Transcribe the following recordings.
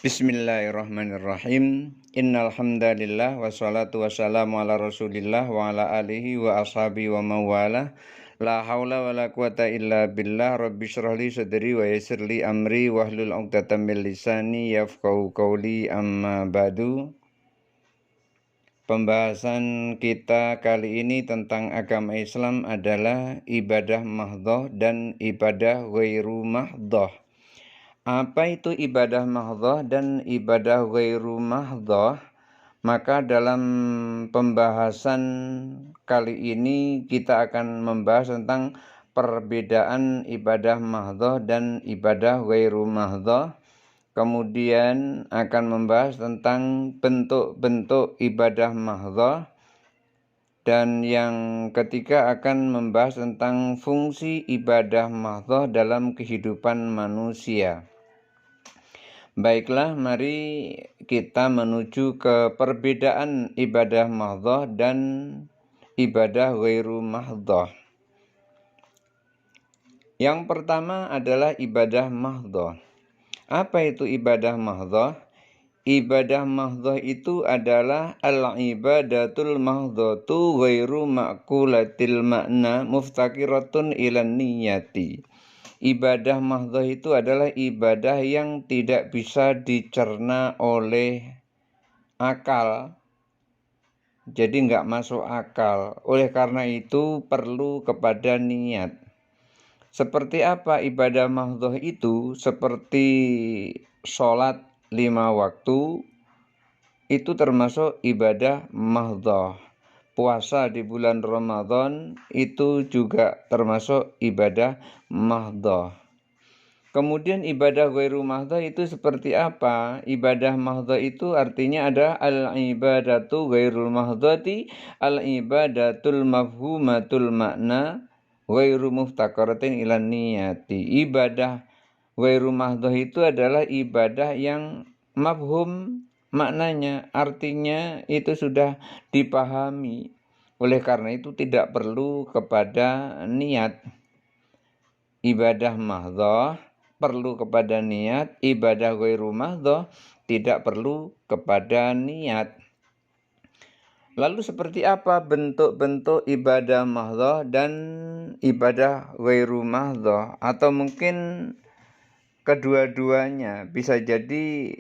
Bismillahirrahmanirrahim. Innal hamdalillah wassalatu wassalamu ala Rasulillah wa ala alihi wa ashabihi wa mawala. La haula wala quwata illa billah. Rabbi shrah li sadri wa yassir li amri wahlul 'uqdatam min lisani yafqahu qawli. Amma ba'du. Pembahasan kita kali ini tentang agama Islam adalah ibadah mahdhah dan ibadah ghairu mahdhah. Apa itu ibadah mahdhah dan ibadah ghairu mahdhah? Maka dalam pembahasan kali ini kita akan membahas tentang perbedaan ibadah mahdhah dan ibadah ghairu mahdhah. Kemudian akan membahas tentang bentuk-bentuk ibadah mahdhah. Dan yang ketiga akan membahas tentang fungsi ibadah mahdhah dalam kehidupan manusia. Baiklah, mari kita menuju ke perbedaan ibadah mahdhah dan ibadah ghairu mahdhah. Yang pertama adalah ibadah mahdhah. Apa itu ibadah mahdhah? Ibadah mahdhah itu adalah al-ibadatul mahdhatu ghairu ma'kulatil makna muftakiratun ilan niyati. Ibadah mahdhah itu adalah ibadah yang tidak bisa dicerna oleh akal, jadi nggak masuk akal. Oleh karena itu perlu kepada niat. Seperti apa ibadah mahdhah itu? Seperti sholat 5 waktu, itu termasuk ibadah mahdhah. Puasa di bulan Ramadan itu juga termasuk ibadah mahdhah. Kemudian ibadah ghairu mahdhah itu seperti apa? Ibadah mahdhah itu artinya ada al-ibadatu ghairul mahdhati, al-ibadatul mafhumatul makna ghairu muftaqaratin ilan niyati. Ibadah ghairu mahdhah itu adalah ibadah yang mafhum maknanya, artinya itu sudah dipahami. Oleh karena itu tidak perlu kepada niat. Ibadah mahdhah perlu kepada niat, ibadah ghairu mahdhah tidak perlu kepada niat. Lalu seperti apa bentuk-bentuk ibadah mahdhah dan ibadah ghairu mahdhah? Atau mungkin kedua-duanya, bisa jadi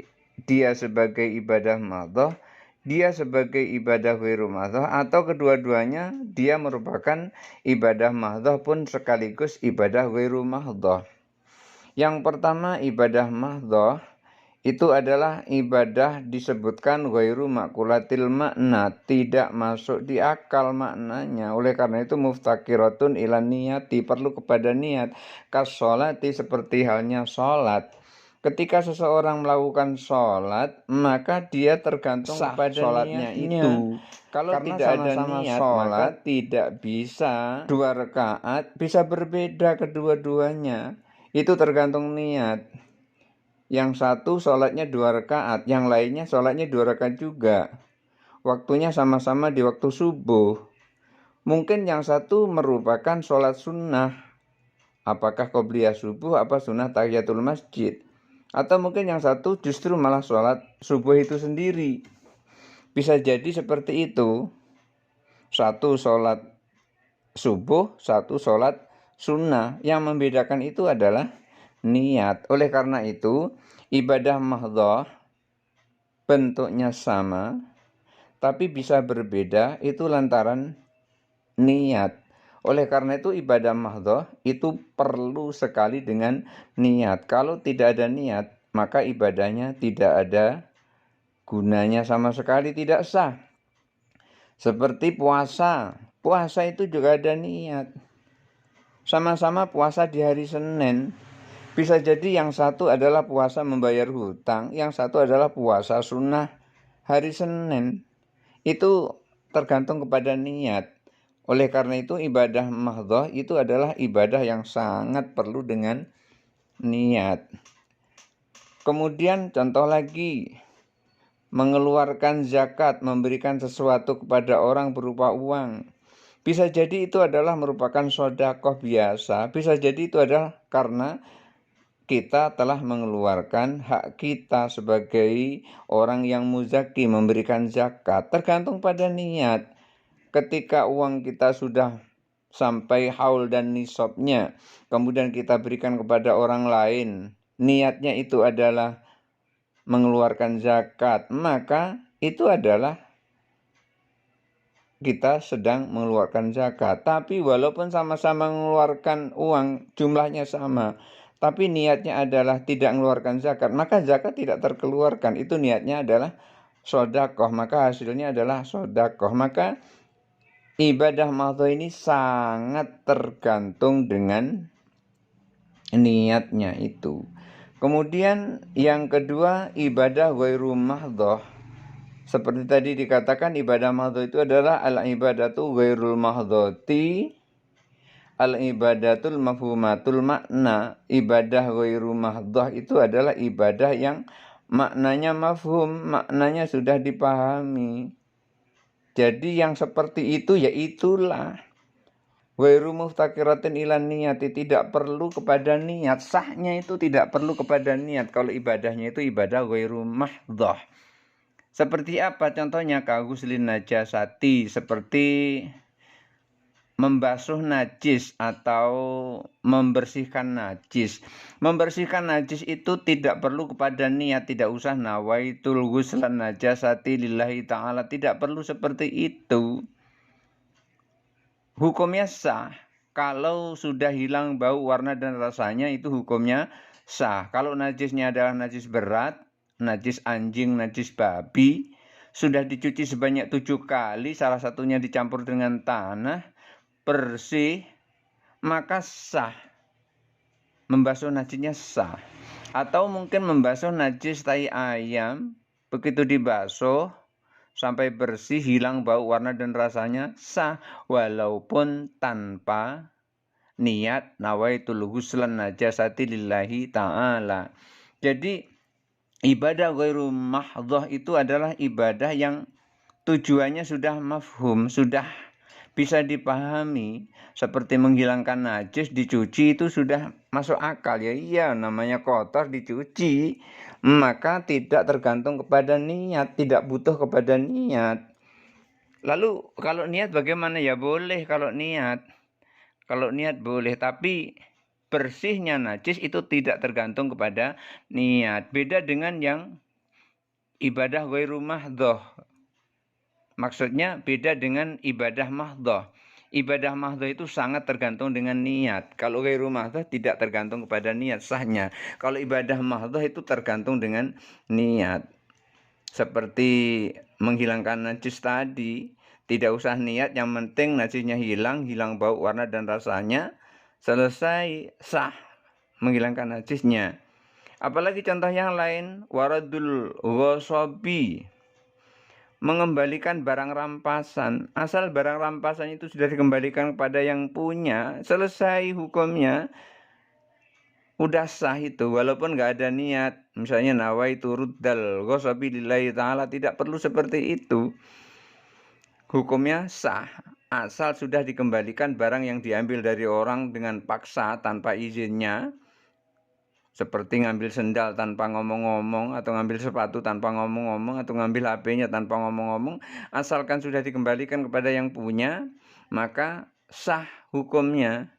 dia sebagai ibadah mahdhah, dia sebagai ibadah ghairu mahdhah, atau kedua-duanya dia merupakan ibadah mahdhah pun sekaligus ibadah ghairu mahdhah. Yang pertama, ibadah mahdhah itu adalah ibadah disebutkan ghairu ma'kulatil makna, tidak masuk di akal maknanya. Oleh karena itu muftakiratun ilan niyati, perlu kepada niat. Kas-sholati, seperti halnya sholat. Ketika seseorang melakukan sholat, maka dia tergantung kepada sholatnya itu. Kalau karena tidak ada niat, maka tidak bisa 2 rakaat, bisa berbeda kedua-duanya. Itu tergantung niat. Yang satu sholatnya 2 rakaat, yang lainnya sholatnya 2 rakaat juga. Waktunya sama-sama di waktu subuh. Mungkin yang satu merupakan sholat sunnah. Apakah qobliyah subuh, apa sunnah tahiyatul masjid. Atau mungkin yang satu justru malah sholat subuh itu sendiri. Bisa jadi seperti itu. Satu sholat subuh, satu sholat sunnah. Yang membedakan itu adalah niat. Oleh karena itu ibadah mahdhah bentuknya sama tapi bisa berbeda itu lantaran niat. Oleh karena itu ibadah mahdhah itu perlu sekali dengan niat. Kalau tidak ada niat, maka ibadahnya tidak ada gunanya sama sekali, tidak sah. Seperti puasa. Puasa itu juga ada niat. Sama-sama puasa di hari Senin. Bisa jadi yang satu adalah puasa membayar hutang, yang satu adalah puasa sunnah hari Senin. Itu tergantung kepada niat. Oleh karena itu ibadah mahdhah itu adalah ibadah yang sangat perlu dengan niat. Kemudian contoh lagi, mengeluarkan zakat, memberikan sesuatu kepada orang berupa uang. Bisa jadi itu adalah merupakan sedekah biasa, bisa jadi itu adalah karena kita telah mengeluarkan hak kita sebagai orang yang muzaki memberikan zakat. Tergantung pada niat. Ketika uang kita sudah sampai haul dan nisabnya, kemudian kita berikan kepada orang lain, niatnya itu adalah mengeluarkan zakat, maka itu adalah kita sedang mengeluarkan zakat. Tapi walaupun sama-sama mengeluarkan uang, jumlahnya sama, tapi niatnya adalah tidak mengeluarkan zakat, maka zakat tidak terkeluarkan. Itu niatnya adalah sodakoh, maka hasilnya adalah sodakoh. Maka ibadah mahdhah ini sangat tergantung dengan niatnya itu. Kemudian yang kedua, ibadah ghairu mahdhah. Seperti tadi dikatakan, ibadah mahdhah itu adalah al-ibadatu ghairul mahdhati, al-ibadatul mafhumatul makna. Ibadah ghairu mahdhah itu adalah ibadah yang maknanya mafhum, maknanya sudah dipahami. Jadi yang seperti itu ya itulah ghairu muftakiratin ilan niyati, tidak perlu kepada niat. Sahnya itu tidak perlu kepada niat kalau ibadahnya itu ibadah ghairu mahdhah. Seperti apa contohnya? Kaguslin najasati, seperti membasuh najis atau membersihkan najis. Membersihkan najis itu tidak perlu kepada niat, tidak usah nawaitul ghuslan najasati lillahi ta'ala, tidak perlu seperti itu. Hukumnya sah. Kalau sudah hilang bau, warna dan rasanya itu hukumnya sah. Kalau najisnya adalah najis berat, najis anjing, najis babi, sudah dicuci sebanyak 7 kali, salah satunya dicampur dengan tanah, bersih, maka sah. Membasuh najisnya sah. Atau mungkin membasuh najis tai ayam, begitu dibasuh sampai bersih, hilang bau, warna dan rasanya, sah, walaupun tanpa niat nawaitul ghuslan najasati lillahi ta'ala. Jadi ibadah ghairu mahdhah itu adalah ibadah yang tujuannya sudah mafhum, sudah bisa dipahami. Seperti menghilangkan najis, dicuci itu sudah masuk akal. Ya iya, namanya kotor dicuci, maka tidak tergantung kepada niat, tidak butuh kepada niat. Lalu kalau niat bagaimana? Ya boleh kalau niat. Kalau niat boleh, tapi bersihnya najis itu tidak tergantung kepada niat. Beda dengan yang ibadah ghairu mahdhah. Maksudnya beda dengan ibadah mahdhah. Ibadah mahdhah itu sangat tergantung dengan niat. Kalau ghairu mahdhah tidak tergantung kepada niat sahnya. Kalau ibadah mahdhah itu tergantung dengan niat. Seperti menghilangkan najis tadi, tidak usah niat, yang penting najisnya hilang, hilang bau, warna dan rasanya, selesai, sah menghilangkan najisnya. Apalagi contoh yang lain, waradul ghasabi, mengembalikan barang rampasan. Asal barang rampasan itu sudah dikembalikan kepada yang punya, selesai hukumnya, udah sah itu, walaupun nggak ada niat. Misalnya nawaitu ruddal ghasabi lillahi ta'ala, tidak perlu seperti itu. Hukumnya sah, asal sudah dikembalikan barang yang diambil dari orang dengan paksa tanpa izinnya. Seperti ngambil sendal tanpa ngomong-ngomong, atau ngambil sepatu tanpa ngomong-ngomong, atau ngambil HP-nya tanpa ngomong-ngomong. Asalkan sudah dikembalikan kepada yang punya, maka sah hukumnya.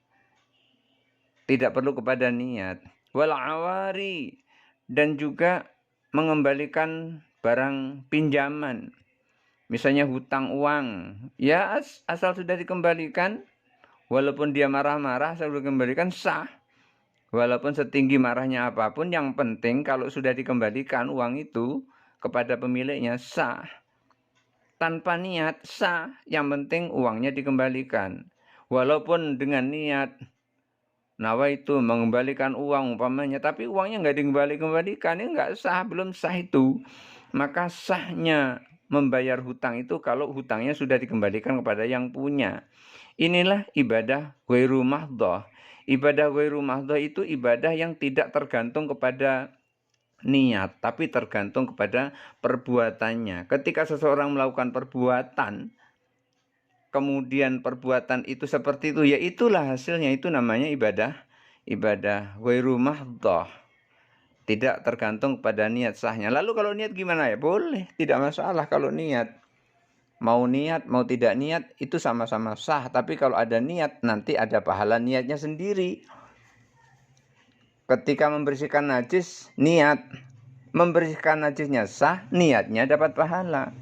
Tidak perlu kepada niat. Wal awari, dan juga mengembalikan barang pinjaman. Misalnya hutang uang, ya asal sudah dikembalikan, walaupun dia marah-marah, asal sudah dikembalikan sah. Walaupun setinggi marahnya apapun, yang penting kalau sudah dikembalikan uang itu kepada pemiliknya sah. Tanpa niat sah, yang penting uangnya dikembalikan. Walaupun dengan niat nawaitu mengembalikan uang umpamanya, tapi uangnya nggak dikembalikan, ya nggak sah, belum sah itu. Maka sahnya membayar hutang itu kalau hutangnya sudah dikembalikan kepada yang punya. Inilah ibadah ghairu mahdhah. Ibadah ghairu mahdhah itu ibadah yang tidak tergantung kepada niat, tapi tergantung kepada perbuatannya. Ketika seseorang melakukan perbuatan, kemudian perbuatan itu seperti itu, ya itulah hasilnya, itu namanya ibadah ibadah ghairu mahdhah. Tidak tergantung pada niat sahnya. Lalu kalau niat gimana ya? Boleh, tidak masalah kalau niat. Mau niat, mau tidak niat, itu sama-sama sah. Tapi kalau ada niat, nanti ada pahala niatnya sendiri. Ketika membersihkan najis, niat. Membersihkan najisnya sah, niatnya dapat pahala.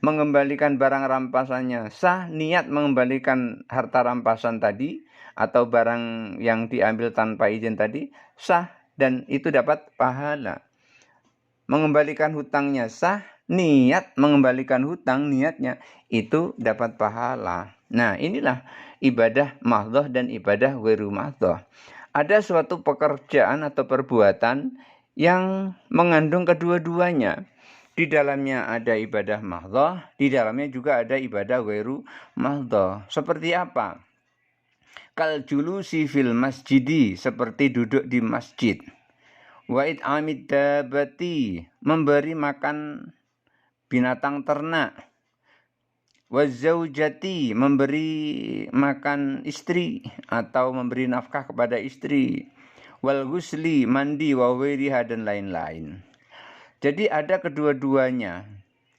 Mengembalikan barang rampasannya sah, niat mengembalikan harta rampasan tadi, atau barang yang diambil tanpa izin tadi, sah. Dan itu dapat pahala. Mengembalikan hutangnya sah, niat mengembalikan hutang, niatnya itu dapat pahala. Nah, inilah ibadah mahdhah dan ibadah ghairu mahdhah. Ada suatu pekerjaan atau perbuatan yang mengandung kedua-duanya. Di dalamnya ada ibadah mahdhah, di dalamnya juga ada ibadah ghairu mahdhah. Seperti apa? Kal julusi fil masjidi, seperti duduk di masjid. Wa it'amid dabati, memberi makan binatang ternak. Wa zaujati, memberi makan istri atau memberi nafkah kepada istri. Wal ghusli, mandi, wa ghairiha, dan lain-lain. Jadi ada kedua-duanya.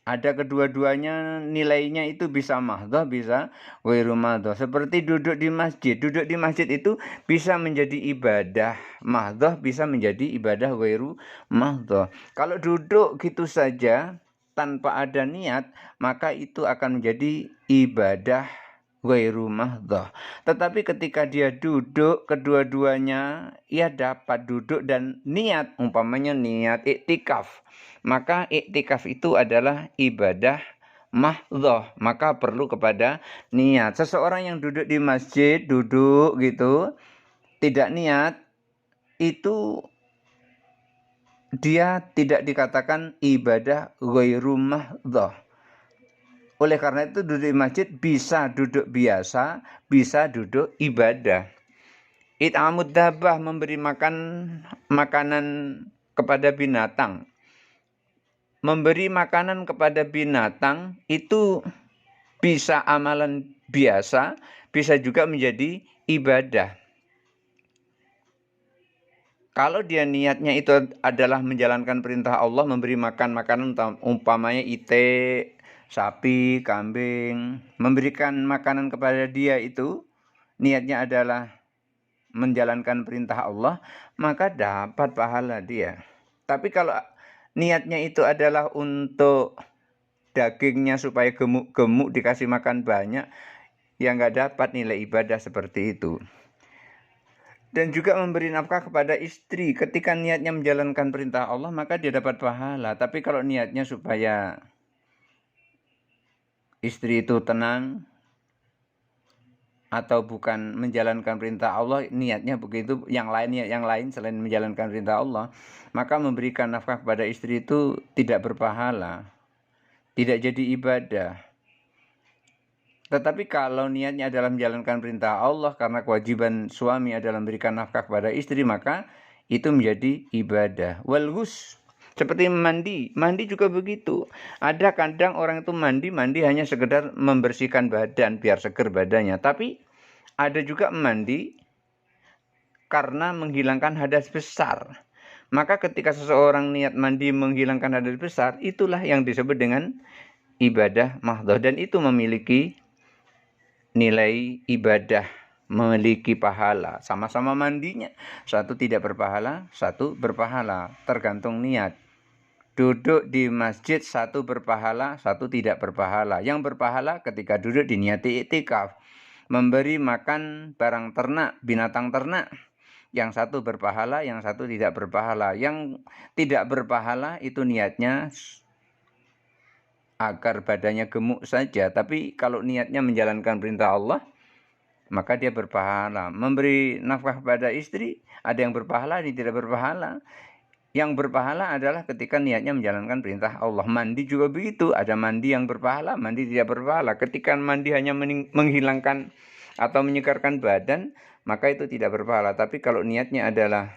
Ada kedua-duanya, nilainya itu bisa mahdhah, bisa ghairu mahdhah. Seperti duduk di masjid. Duduk di masjid itu bisa menjadi ibadah mahdhah, bisa menjadi ibadah ghairu mahdhah. Kalau duduk gitu saja tanpa ada niat, maka itu akan menjadi ibadah ghairu mahdhah. Tetapi ketika dia duduk, kedua-duanya ia dapat duduk dan niat, umpamanya niat iktikaf, maka iktikaf itu adalah ibadah mahdhah, maka perlu kepada niat. Seseorang yang duduk di masjid, duduk gitu, tidak niat, itu dia tidak dikatakan ibadah ghairu mahdhah. Oleh karena itu duduk di masjid bisa duduk biasa, bisa duduk ibadah. It'amud dabah, memberi makan makanan kepada binatang. Memberi makanan kepada binatang itu bisa amalan biasa, bisa juga menjadi ibadah. Kalau dia niatnya itu adalah menjalankan perintah Allah, memberi makan makanan, umpamanya itik, sapi, kambing, memberikan makanan kepada dia itu, niatnya adalah menjalankan perintah Allah, maka dapat pahala dia. Tapi kalau niatnya itu adalah untuk dagingnya supaya gemuk-gemuk, dikasih makan banyak, ya nggak dapat nilai ibadah seperti itu. Dan juga memberi nafkah kepada istri. Ketika niatnya menjalankan perintah Allah, maka dia dapat pahala. Tapi kalau niatnya supaya istri itu tenang, atau bukan menjalankan perintah Allah, niatnya begitu, yang lain selain menjalankan perintah Allah, maka memberikan nafkah kepada istri itu tidak berpahala, tidak jadi ibadah. Tetapi kalau niatnya adalah menjalankan perintah Allah, karena kewajiban suami adalah memberikan nafkah kepada istri, maka itu menjadi ibadah. Wal ghus, seperti mandi juga begitu. Ada kadang orang itu mandi hanya sekedar membersihkan badan biar seger badannya. Tapi ada juga mandi karena menghilangkan hadas besar. Maka ketika seseorang niat mandi menghilangkan hadas besar, itulah yang disebut dengan ibadah mahdhah. Dan itu memiliki nilai ibadah, memiliki pahala. Sama-sama mandinya. Satu tidak berpahala, satu berpahala. Tergantung niat. Duduk di masjid, satu berpahala, satu tidak berpahala. Yang berpahala ketika duduk diniati iktikaf. Memberi makan barang ternak, binatang ternak. Yang satu berpahala, yang satu tidak berpahala. Yang tidak berpahala itu niatnya agar badannya gemuk saja. Tapi kalau niatnya menjalankan perintah Allah, maka dia berpahala. Memberi nafkah kepada istri, ada yang berpahala, ada yang tidak berpahala. Yang berpahala adalah ketika niatnya menjalankan perintah Allah. Mandi juga begitu. Ada mandi yang berpahala, mandi tidak berpahala. Ketika mandi hanya menghilangkan atau menyegarkan badan, maka itu tidak berpahala. Tapi kalau niatnya adalah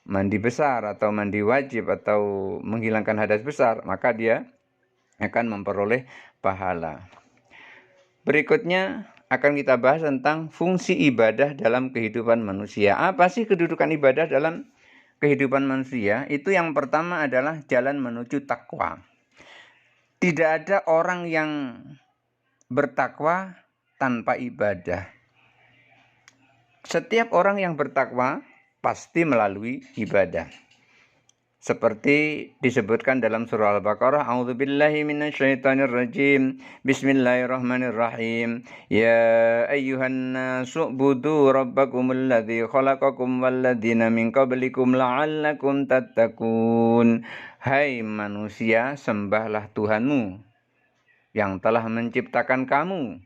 mandi besar atau mandi wajib atau menghilangkan hadas besar, maka dia akan memperoleh pahala. Berikutnya akan kita bahas tentang fungsi ibadah dalam kehidupan manusia. Apa sih kedudukan ibadah dalam kehidupan manusia? Itu yang pertama adalah jalan menuju takwa. Tidak ada orang yang bertakwa tanpa ibadah. Setiap orang yang bertakwa pasti melalui ibadah. Seperti disebutkan dalam surah Al-Baqarah, A'udzubillahi minasyaitonirrajim. Bismillahirrahmanirrahim. Ya ayyuhan nasu u'budu rabbakumul ladzi khalaqakum walladzina min qablikum la'allakum tattaqun. Hai manusia, sembahlah Tuhanmu yang telah menciptakan kamu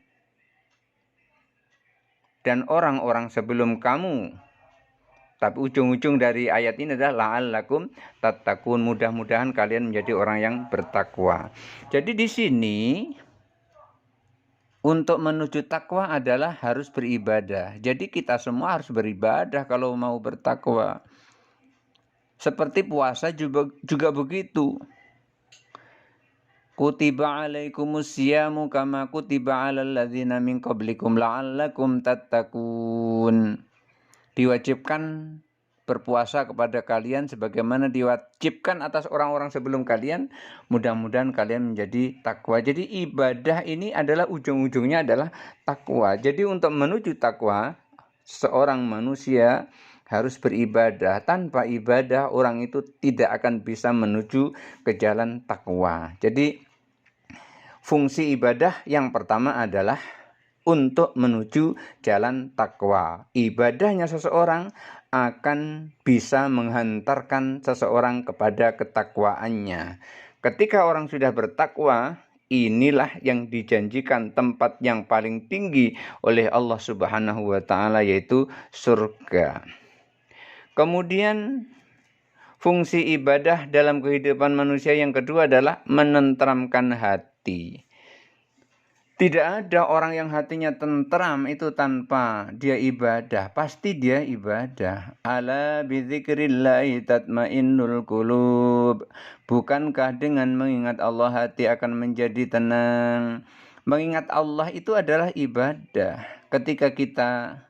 dan orang-orang sebelum kamu. Tapi ujung-ujung dari ayat ini adalah la'allakum tattaqun, mudah-mudahan kalian menjadi orang yang bertakwa. Jadi di sini untuk menuju takwa adalah harus beribadah. Jadi kita semua harus beribadah kalau mau bertakwa. Seperti puasa juga begitu. Kutiba alaikumus siyamu kama kutiba alal ladzina min qablikum la'allakum tattaqun. Diwajibkan berpuasa kepada kalian sebagaimana diwajibkan atas orang-orang sebelum kalian, mudah-mudahan kalian menjadi takwa. Jadi ibadah ini adalah ujung-ujungnya adalah takwa. Jadi untuk menuju takwa, seorang manusia harus beribadah. Tanpa ibadah orang itu tidak akan bisa menuju ke jalan takwa. Jadi fungsi ibadah yang pertama adalah untuk menuju jalan takwa. Ibadahnya seseorang akan bisa menghantarkan seseorang kepada ketakwaannya. Ketika orang sudah bertakwa, inilah yang dijanjikan tempat yang paling tinggi oleh Allah Subhanahu wa taala, yaitu surga. Kemudian fungsi ibadah dalam kehidupan manusia yang kedua adalah menenteramkan hati. Tidak ada orang yang hatinya tentram itu tanpa dia ibadah. Pasti dia ibadah. Ala bidzikrillahi tatmainnul qulub. Bukankah dengan mengingat Allah hati akan menjadi tenang? Mengingat Allah itu adalah ibadah. Ketika kita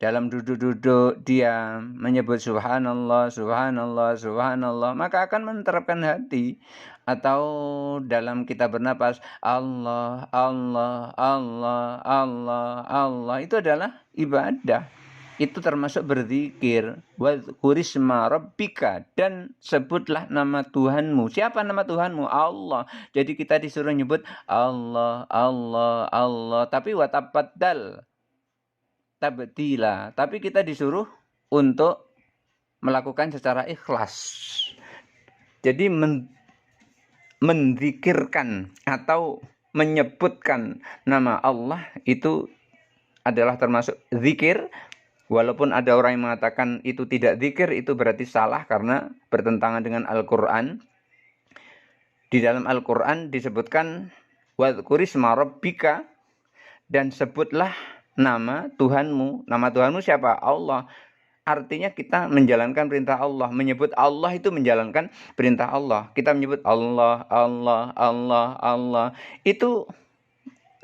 dalam duduk-duduk diam menyebut subhanallah, subhanallah, subhanallah, maka akan menenteramkan hati. Atau dalam kita bernapas Allah, Allah, Allah, Allah, Allah, itu adalah ibadah. Itu termasuk berzikir. Wadhkurisma rabbika, dan sebutlah nama Tuhanmu. Siapa nama Tuhanmu? Allah. Jadi kita disuruh nyebut Allah, Allah, Allah. Tapi watabaddal tabdila. Tapi kita disuruh untuk melakukan secara ikhlas. Jadi menzikirkan atau menyebutkan nama Allah itu adalah termasuk zikir. Walaupun ada orang yang mengatakan itu tidak zikir, itu berarti salah karena bertentangan dengan Al-Quran. Di dalam Al-Quran disebutkan wadhkurisma rabbika, dan sebutlah nama Tuhanmu. Nama Tuhanmu siapa? Allah. Artinya kita menjalankan perintah Allah. Menyebut Allah itu menjalankan perintah Allah. Kita menyebut Allah, Allah, Allah, Allah. Itu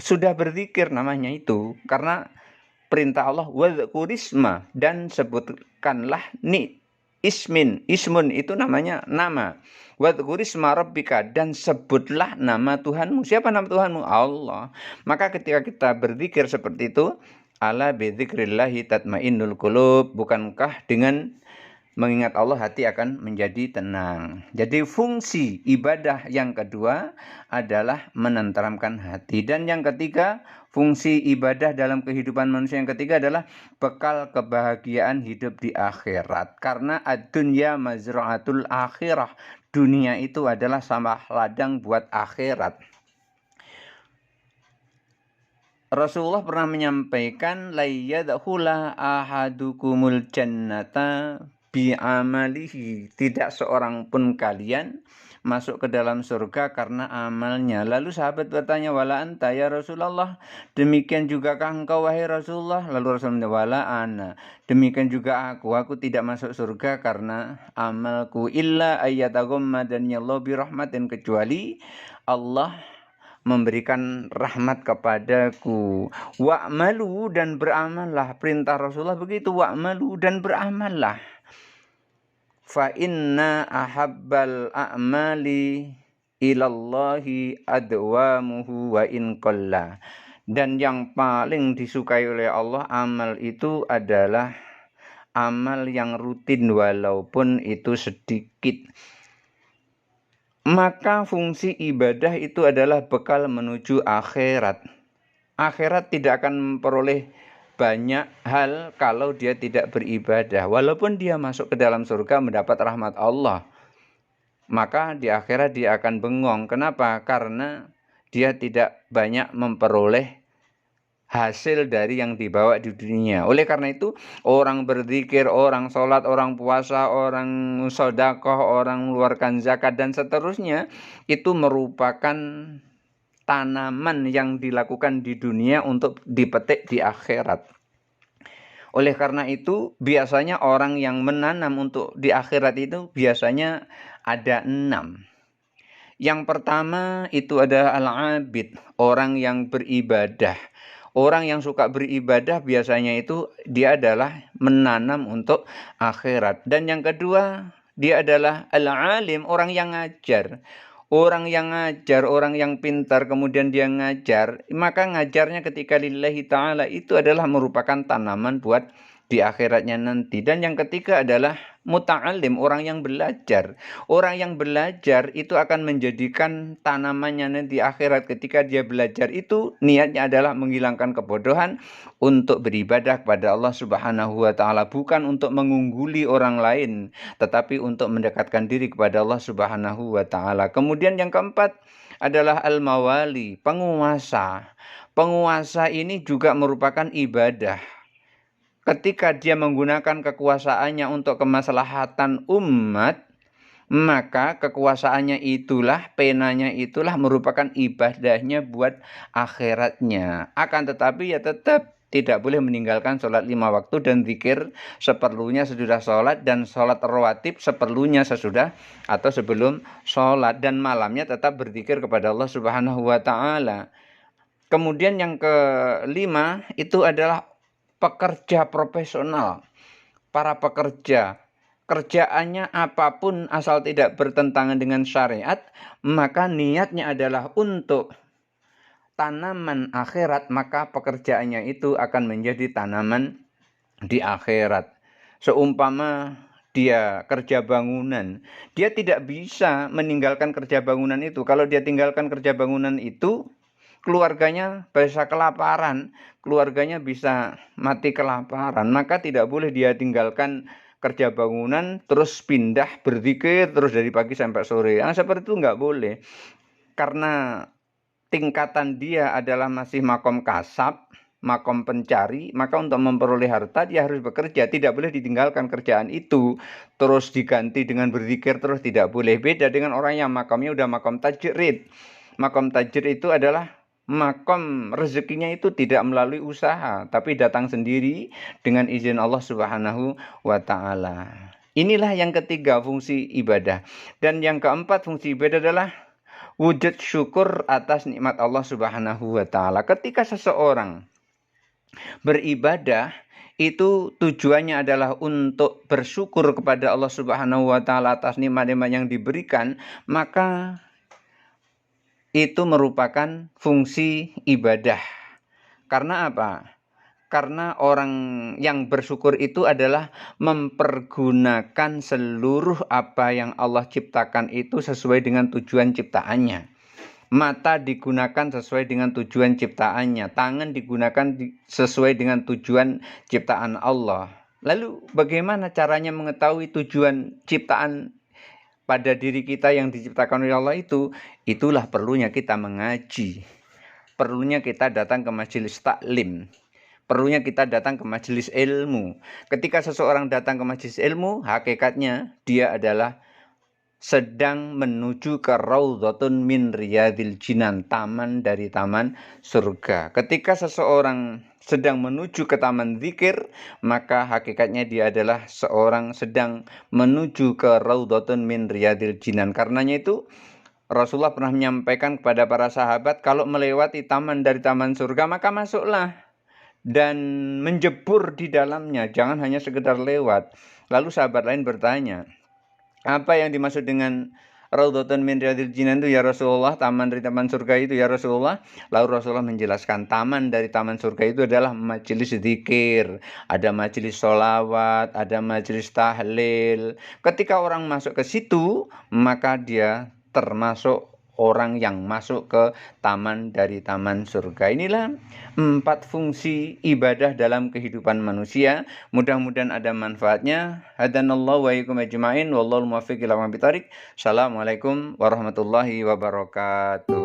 sudah berzikir namanya itu. Karena perintah Allah, wadhkurisma, dan sebutkanlah ismun itu namanya nama. Wadhkurisma rabbika, dan sebutlah nama Tuhanmu. Siapa nama Tuhanmu? Allah. Maka ketika kita berzikir seperti itu, ala bidzikrillahi tatmainnul qulub, bukankah dengan mengingat Allah hati akan menjadi tenang. Jadi fungsi ibadah yang kedua adalah menenteramkan hati. Dan yang ketiga, fungsi ibadah dalam kehidupan manusia yang ketiga adalah bekal kebahagiaan hidup di akhirat. Karena ad-dunya mazra'atul akhirah. Dunia itu adalah sawah ladang buat akhirat. Rasulullah pernah menyampaikan la yadkhula ahadukumul jannata bi'amalihi. Tidak seorang pun kalian masuk ke dalam surga karena amalnya. Lalu sahabat bertanya, wala anta ya Rasulullah? Demikian jugakah engkau wahai Rasulullah? Lalu Rasulullah, wala ana. Demikian juga aku tidak masuk surga karena amalku. Illa ayyataghammadani Allah bi rahmatin, kecuali Allah memberikan rahmat kepadaku. Wa'malu, dan beramallah. Perintah Rasulullah begitu, wa'malu, dan beramallah. Fa inna ahabbal a'mali ilallahi adwamuhu wa in qalla. Dan yang paling disukai oleh Allah amal itu adalah amal yang rutin walaupun itu sedikit. Maka fungsi ibadah itu adalah bekal menuju akhirat. Akhirat tidak akan memperoleh banyak hal kalau dia tidak beribadah. Walaupun dia masuk ke dalam surga mendapat rahmat Allah, maka di akhirat dia akan bengong. Kenapa? Karena dia tidak banyak memperoleh hasil dari yang dibawa di dunia. Oleh karena itu, orang berzikir, orang sholat, orang puasa, orang sedekah, orang mengeluarkan zakat, dan seterusnya, itu merupakan tanaman yang dilakukan di dunia untuk dipetik di akhirat. Oleh karena itu, biasanya orang yang menanam untuk di akhirat itu biasanya ada 6. Yang pertama itu adalah al-abid, orang yang beribadah. Orang yang suka beribadah biasanya itu dia adalah menanam untuk akhirat. Dan yang kedua, dia adalah al-alim, orang yang ngajar. Orang yang ngajar, orang yang pintar, kemudian dia ngajar, maka ngajarnya ketika lillahi ta'ala itu adalah merupakan tanaman buat di akhiratnya nanti. Dan yang ketiga adalah muta'alim, orang yang belajar. Orang yang belajar itu akan menjadikan tanamannya nanti akhirat. Ketika dia belajar itu niatnya adalah menghilangkan kebodohan untuk beribadah kepada Allah Subhanahu wa ta'ala. Bukan untuk mengungguli orang lain, tetapi untuk mendekatkan diri kepada Allah Subhanahu wa ta'ala. Kemudian yang keempat adalah al-mawali, penguasa. Penguasa ini juga merupakan ibadah. Ketika dia menggunakan kekuasaannya untuk kemaslahatan umat, maka kekuasaannya itulah, penanya itulah merupakan ibadahnya buat akhiratnya. Akan tetapi ya tetap tidak boleh meninggalkan sholat 5 waktu dan zikir seperlunya sesudah sholat, dan sholat rawatib seperlunya sesudah atau sebelum sholat, dan malamnya tetap berzikir kepada Allah Subhanahu wa ta'ala. Kemudian yang kelima itu adalah pekerja profesional. Para pekerja, kerjaannya apapun asal tidak bertentangan dengan syariat, maka niatnya adalah untuk tanaman akhirat, maka pekerjaannya itu akan menjadi tanaman di akhirat. Seumpama dia kerja bangunan, dia tidak bisa meninggalkan kerja bangunan itu. Kalau dia tinggalkan kerja bangunan itu, keluarganya bisa kelaparan, keluarganya bisa mati kelaparan. Maka tidak boleh dia tinggalkan kerja bangunan terus pindah berzikir terus dari pagi sampai sore. Seperti itu nggak boleh. Karena tingkatan dia adalah masih makom kasab, makom pencari, maka untuk memperoleh harta dia harus bekerja. Tidak boleh ditinggalkan kerjaan itu terus diganti dengan berzikir terus, tidak boleh. Beda dengan orang yang makomnya udah makom tajrid. Makom tajrid itu adalah makom rezekinya itu tidak melalui usaha, tapi datang sendiri dengan izin Allah Subhanahu wa ta'ala. Inilah yang ketiga fungsi ibadah. Dan yang keempat fungsi ibadah adalah wujud syukur atas nikmat Allah Subhanahu wa ta'ala. Ketika seseorang beribadah, itu tujuannya adalah untuk bersyukur kepada Allah Subhanahu wa ta'ala atas nikmat-nikmat yang diberikan, maka itu merupakan fungsi ibadah. Karena apa? Karena orang yang bersyukur itu adalah mempergunakan seluruh apa yang Allah ciptakan itu sesuai dengan tujuan ciptaannya. Mata digunakan sesuai dengan tujuan ciptaannya. Tangan digunakan sesuai dengan tujuan ciptaan Allah. Lalu bagaimana caranya mengetahui tujuan ciptaan pada diri kita yang diciptakan oleh Allah itu? Itulah perlunya kita mengaji. Perlunya kita datang ke majelis taklim. Perlunya kita datang ke majelis ilmu. Ketika seseorang datang ke majelis ilmu, hakikatnya dia adalah sedang menuju ke raudhatun min riyadil jinan, taman dari taman surga. Ketika seseorang sedang menuju ke taman zikir, maka hakikatnya dia adalah seorang sedang menuju ke raudhatun min riyadil jinan. Karenanya itu Rasulullah pernah menyampaikan kepada para sahabat, kalau melewati taman dari taman surga, maka masuklah dan menjebur di dalamnya, jangan hanya sekedar lewat. Lalu sahabat lain bertanya, apa yang dimaksud dengan Raudhatun min Riyadil Jinan itu ya Rasulullah, taman dari taman surga itu ya Rasulullah? Lalu Rasulullah menjelaskan, taman dari taman surga itu adalah majelis zikir, ada majelis sholawat, ada majelis tahlil. Ketika orang masuk ke situ, maka dia termasuk orang yang masuk ke taman dari taman surga. Inilah 4 fungsi ibadah dalam kehidupan manusia. Mudah-mudahan ada manfaatnya. Hadanallahu wa iyyakum ajma'in. Wallahul muwaffiq ila aqwamit thoriq. Assalamualaikum warahmatullahi wabarakatuh.